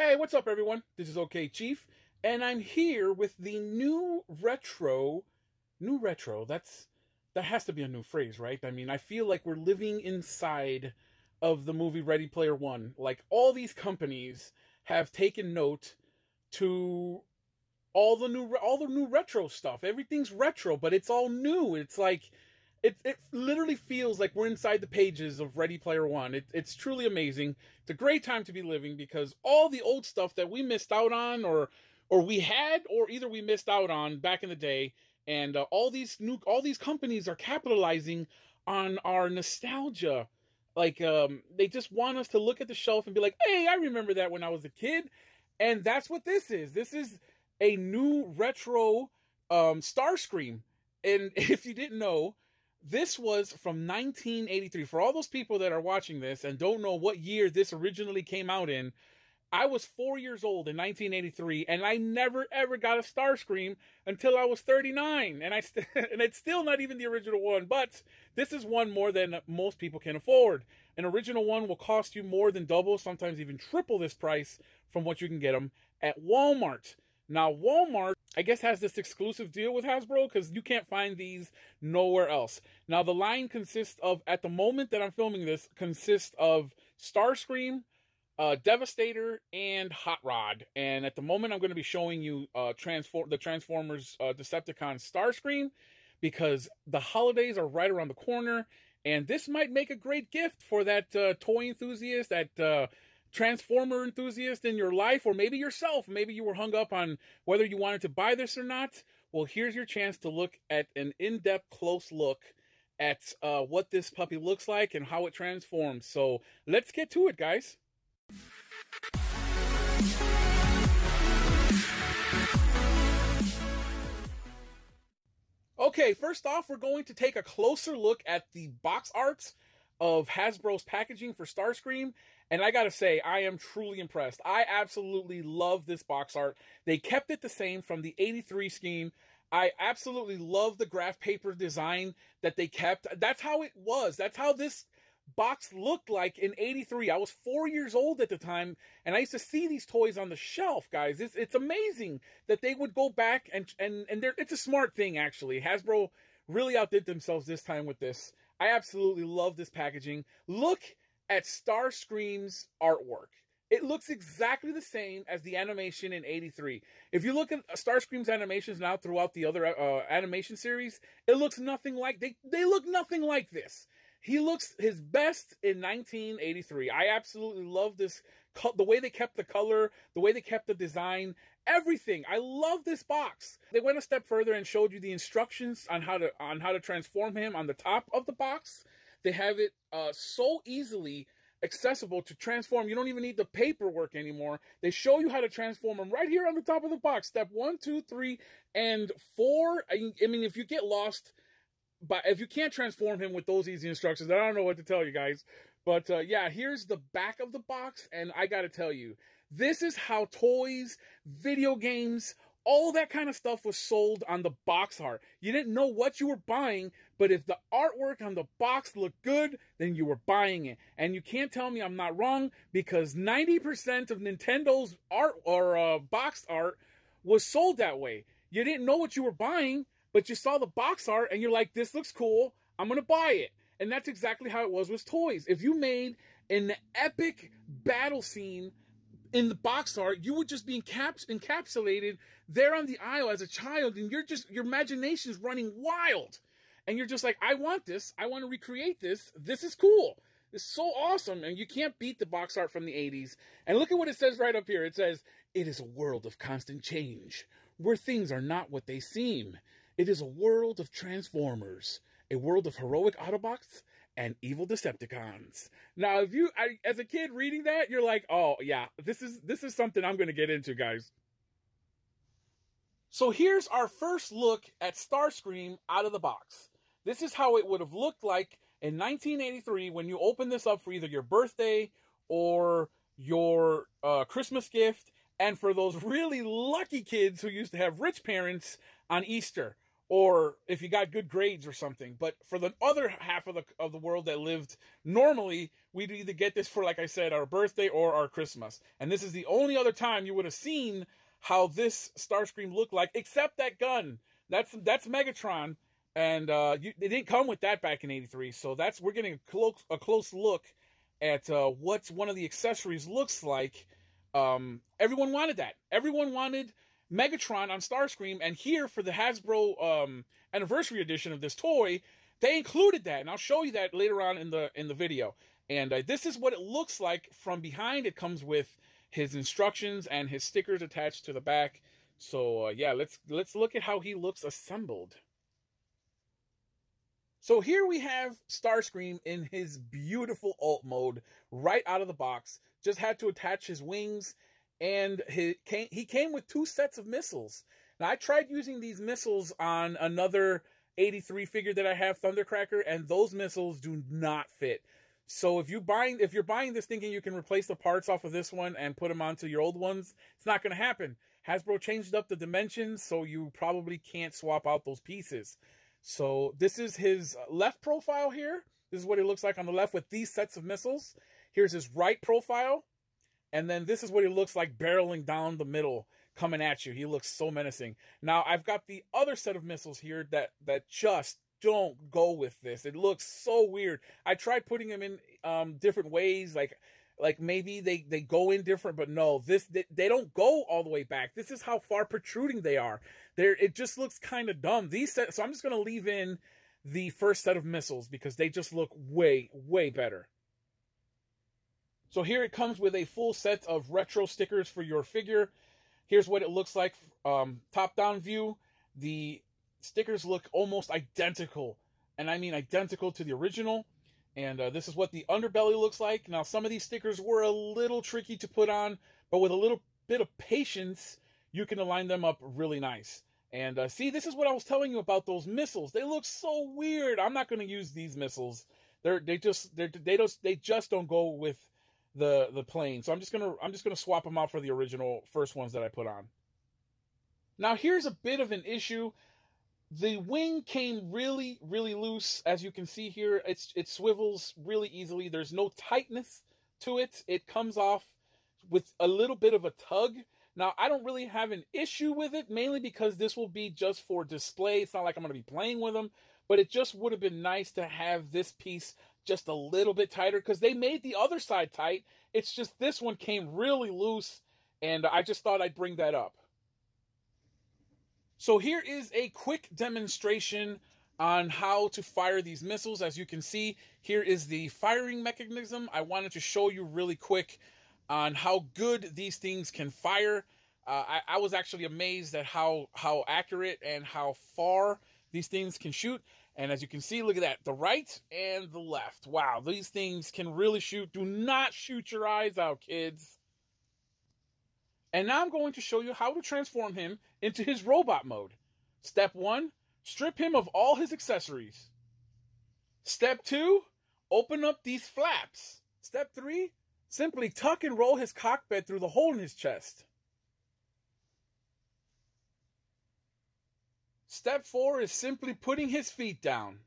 Hey, what's up, everyone? This is Okchief, and I'm here with the new retro. That has to be a new phrase, right? I mean, I feel like we're living inside of the movie Ready Player One. Like all these companies have taken note to all the new retro stuff. Everything's retro, but it's all new. It's like it literally feels like we're inside the pages of Ready Player One. It's truly amazing. It's a great time to be living because all the old stuff that we missed out on, or we had, or either we missed out on back in the day, and all these companies are capitalizing on our nostalgia. Like they just want us to look at the shelf and be like, "Hey, I remember that when I was a kid," and that's what this is. This is a new retro Starscream, and if you didn't know, this was from 1983. For all those people that are watching this and don't know what year this originally came out in, I was 4 years old in 1983, and I never ever got a Starscream until I was 39, and and it's still not even the original one. But this is one more than most people can afford. An original one will cost you more than double, sometimes even triple this price from what you can get them at Walmart. Now, Walmart, I guess, has this exclusive deal with Hasbro because you can't find these nowhere else. Now, the line consists of, at the moment that I'm filming this, consists of Starscream, Devastator, and Hot Rod. And at the moment, I'm going to be showing you the Transformers Decepticon Starscream because the holidays are right around the corner. And this might make a great gift for that toy enthusiast, that Transformer enthusiast in your life, or maybe yourself. Maybe you were hung up on whether you wanted to buy this or not. Well, here's your chance to look at an in-depth, close look at what this puppy looks like and how it transforms. So let's get to it, guys. Okay, first off, we're going to take a closer look at the box arts of Hasbro's packaging for Starscream, and I gotta say, I am truly impressed. I absolutely love this box art. They kept it the same from the 83 scheme. I absolutely love the graph paper design that they kept. That's how it was. That's how this box looked like in 83. I was 4 years old at the time, and I used to see these toys on the shelf, guys. It's amazing that they would go back and it's a smart thing, actually. Hasbro really outdid themselves this time with this. I absolutely love this packaging. Look at Starscream's artwork. It looks exactly the same as the animation in 83. If you look at Starscream's animations now throughout the other animation series, it looks nothing like, they look nothing like this. He looks his best in 1983. I absolutely love this, the way they kept the color, the way they kept the design, everything. I love this box. They went a step further and showed you the instructions on how to transform him on the top of the box. They have it so easily accessible to transform. You don't even need the paperwork anymore. They show you how to transform him right here on the top of the box. Step 1, 2, 3, and 4. I mean, if you get lost, but if you can't transform him with those easy instructions, I don't know what to tell you guys. But yeah, here's the back of the box, and I gotta tell you, this is how toys, video games, all that kind of stuff was sold on the box art. You didn't know what you were buying, but if the artwork on the box looked good, then you were buying it. And you can't tell me I'm not wrong, because 90% of Nintendo's art, or box art, was sold that way. You didn't know what you were buying, but you saw the box art and you're like, this looks cool, I'm going to buy it. And that's exactly how it was with toys. If you made an epic battle scene in the box art, you would just be encapsulated there on the aisle as a child, and your imagination is running wild. And you're just like, I want this, I want to recreate this, this is cool. It's so awesome, and you can't beat the box art from the 80s. And look at what it says right up here. It says, "It is a world of constant change, where things are not what they seem. It is a world of Transformers, a world of heroic Autobots and evil Decepticons." Now, if you, as a kid reading that, you're like, oh yeah, this is something I'm going to get into, guys. So here's our first look at Starscream out of the box. This is how it would have looked like in 1983 when you open this up for either your birthday or your Christmas gift, and for those really lucky kids who used to have rich parents, on Easter, or if you got good grades or something. But for the other half of the world that lived normally, we'd either get this for, like I said, our birthday or our Christmas. And this is the only other time you would have seen how this Starscream looked like, except that gun. That's Megatron, and it didn't come with that back in '83. So we're getting a close look at what one of the accessories looks like. Everyone wanted that. Everyone wanted Megatron on Starscream, and here for the Hasbro anniversary edition of this toy, they included that, and I'll show you that later on in the video. And this is what it looks like from behind. It comes with his instructions and his stickers attached to the back. So yeah, let's look at how he looks assembled. So here we have Starscream in his beautiful alt mode right out of the box. Just had to attach his wings, and he came with 2 sets of missiles. Now, I tried using these missiles on another '83 figure that I have, Thundercracker, and those missiles do not fit. So if you're buying this thinking you can replace the parts off of this one and put them onto your old ones, it's not going to happen. Hasbro changed up the dimensions, so you probably can't swap out those pieces. So this is his left profile here. This is what it looks like on the left with these sets of missiles. Here's his right profile. And then this is what he looks like barreling down the middle, coming at you. He looks so menacing. Now, I've got the other set of missiles here that just don't go with this. It looks so weird. I tried putting them in different ways, like maybe they go in different, but no, they don't go all the way back. This is how far protruding they are. It just looks kind of dumb. So I'm just going to leave in the first set of missiles because they just look way, way better. So here it comes with a full set of retro stickers for your figure. Here's what it looks like top-down view. The stickers look almost identical, and I mean identical to the original. And this is what the underbelly looks like. Now, some of these stickers were a little tricky to put on, but with a little bit of patience, you can align them up really nice. And see, this is what I was telling you about those missiles. They look so weird. I'm not going to use these missiles. They just don't go with the plane. So I'm just gonna swap them out for the original first ones that I put on. Now, here's a bit of an issue. The wing came really, really loose. As you can see here, it swivels really easily. There's no tightness to it. It comes off with a little bit of a tug. Now, I don't really have an issue with it, mainly because this will be just for display. It's not like I'm going to be playing with them, but it just would have been nice to have this piece just a little bit tighter, because they made the other side tight. It's just this one came really loose, and I just thought I'd bring that up. So here is a quick demonstration on how to fire these missiles. As you can see, here is the firing mechanism. I wanted to show you really quick on how good these things can fire. I was actually amazed at how accurate and how far these things can shoot. And as you can see, look at that, the right and the left. Wow, these things can really shoot. Do not shoot your eyes out, kids. And now I'm going to show you how to transform him into his robot mode. Step 1, strip him of all his accessories. Step 2, open up these flaps. Step 3, simply tuck and roll his cockpit through the hole in his chest. Step 4 is simply putting his feet down.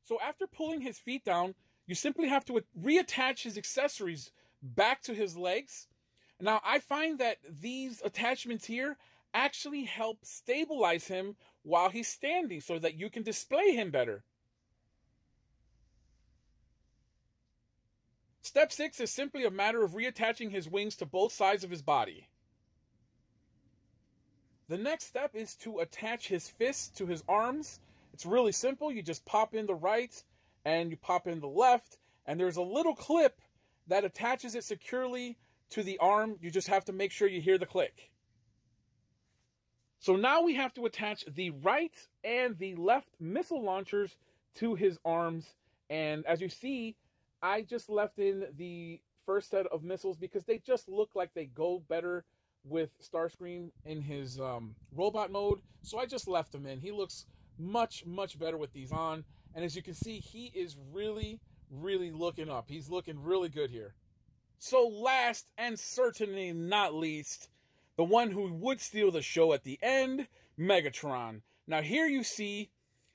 So after pulling his feet down, you simply have to reattach his accessories back to his legs. Now, I find that these attachments here actually help stabilize him while he's standing so that you can display him better. Step 6 is simply a matter of reattaching his wings to both sides of his body. The next step is to attach his fists to his arms. It's really simple. You just pop in the right and you pop in the left, and there's a little clip that attaches it securely to the arm. You just have to make sure you hear the click. So now we have to attach the right and the left missile launchers to his arms. And as you see, I just left in the first set of missiles because they just look like they go better with Starscream in his robot mode. So I just left him in. He looks much, much better with these on. And as you can see, he is really, really looking up. He's looking really good here. So last and certainly not least, the one who would steal the show at the end, Megatron. Now here you see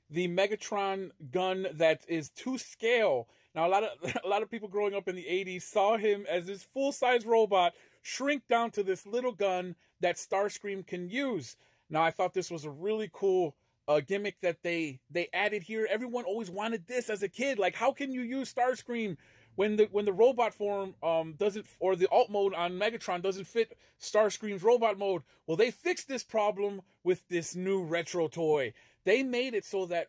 the Megatron gun that is to scale. Now a lot of people growing up in the 80s saw him as this full-size robot shrink down to this little gun that Starscream can use. Now I thought this was a really cool gimmick that they added here. Everyone always wanted this as a kid. Like, how can you use Starscream when the robot form doesn't, or the alt mode on Megatron doesn't fit Starscream's robot mode? Well, they fixed this problem with this new retro toy. They made it so that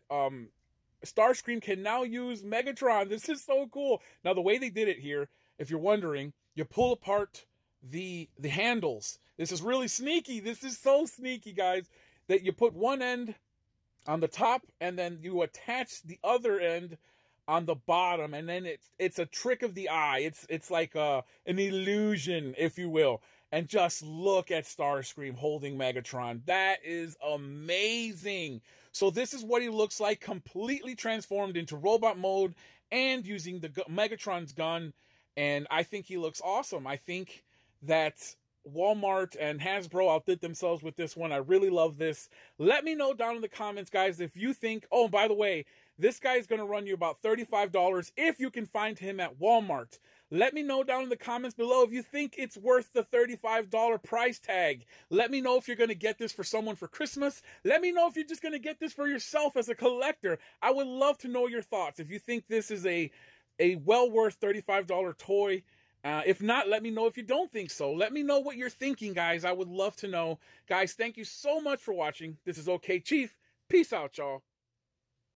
Starscream can now use Megatron. This is so cool. Now, the way they did it here, if you're wondering, you pull apart the handles. This is really sneaky. This is so sneaky, guys, that you put one end on the top and then you attach the other end on the bottom, and then it's a trick of the eye. It's like an illusion, if you will. And just look at Starscream holding Megatron. That is amazing. So this is what he looks like, completely transformed into robot mode and using the Megatron's gun. And I think he looks awesome. I think that Walmart and Hasbro outdid themselves with this one. I really love this. Let me know down in the comments, guys, if you think, oh, by the way, this guy is going to run you about $35 if you can find him at Walmart. Let me know down in the comments below if you think it's worth the $35 price tag. Let me know if you're going to get this for someone for Christmas. Let me know if you're just going to get this for yourself as a collector. I would love to know your thoughts. If you think this is a well worth $35 toy. If not, let me know if you don't think so. Let me know what you're thinking, guys. I would love to know. Guys, thank you so much for watching. This is Okchief. Peace out, y'all.